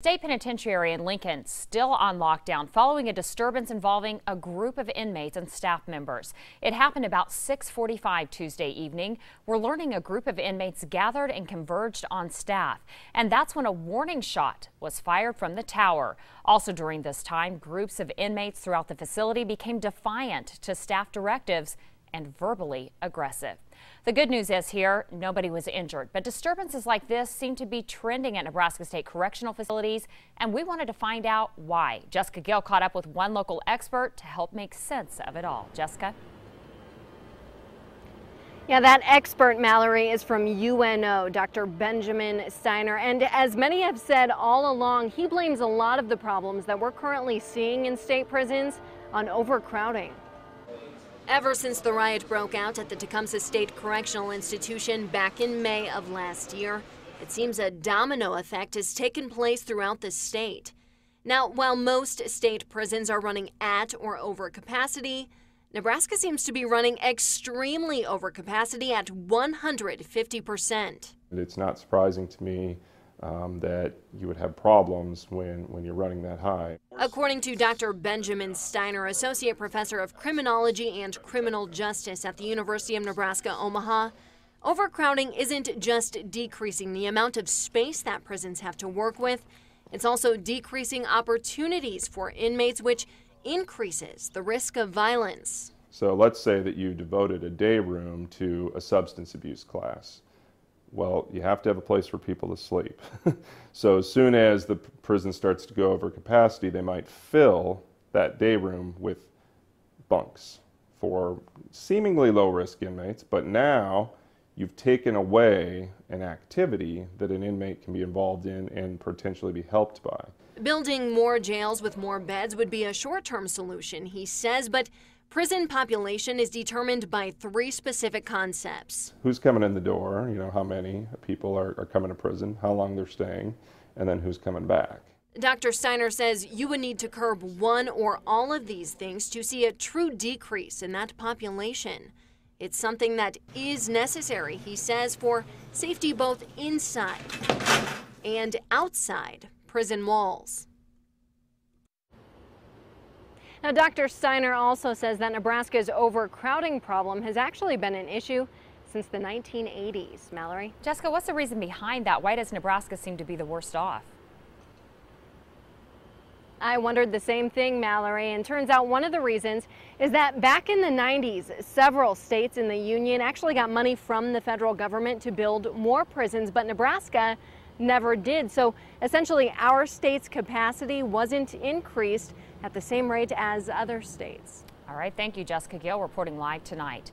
State Penitentiary in Lincoln still on lockdown following a disturbance involving a group of inmates and staff members. It happened about 6:45 Tuesday evening. We're learning a group of inmates gathered and converged on staff. And that's when a warning shot was fired from the tower. Also during this time, groups of inmates throughout the facility became defiant to staff directives and verbally aggressive. The good news is here, nobody was injured, but disturbances like this seem to be trending at Nebraska State correctional facilities, and we wanted to find out why. Jessica Gill caught up with one local expert to help make sense of it all. Jessica? Yeah, that expert, Mallory, is from UNO, Dr. Benjamin Steiner. And as many have said all along, he blames a lot of the problems that we're currently seeing in state prisons on overcrowding. Ever since the riot broke out at the Tecumseh State Correctional Institution back in May of last year, it seems a domino effect has taken place throughout the state. Now, while most state prisons are running at or over capacity, Nebraska seems to be running extremely over capacity at 150%. It's not surprising to me that you would have problems when you're running that high. According to Dr. Benjamin Steiner, Associate Professor of Criminology and Criminal Justice at the University of Nebraska-Omaha, overcrowding isn't just decreasing the amount of space that prisons have to work with, it's also decreasing opportunities for inmates, which increases the risk of violence. So let's say that you devoted a day room to a substance abuse class. Well, you have to have a place for people to sleep. So as soon as the prison starts to go over capacity, they might fill that day room with bunks for seemingly low-risk inmates, but now you've taken away an activity that an inmate can be involved in and potentially be helped by. Building more jails with more beds would be a short-term solution, he says, but prison population is determined by three specific concepts. Who's coming in the door, how many people are coming to prison, how long they're staying, and then who's coming back. Dr. Steiner says you would need to curb one or all of these things to see a true decrease in that population. It's something that is necessary, he says, for safety both inside and outside prison walls. Now, Dr. Steiner also says that Nebraska's overcrowding problem has actually been an issue since the 1980s. Mallory? Jessica, what's the reason behind that? Why does Nebraska seem to be the worst off? I wondered the same thing, Mallory, and turns out one of the reasons is that back in the 90s, several states in the union actually got money from the federal government to build more prisons, but Nebraska never did. So essentially, our state's capacity wasn't increased at the same rate as other states. All right, thank you, Jessica Gill, reporting live tonight.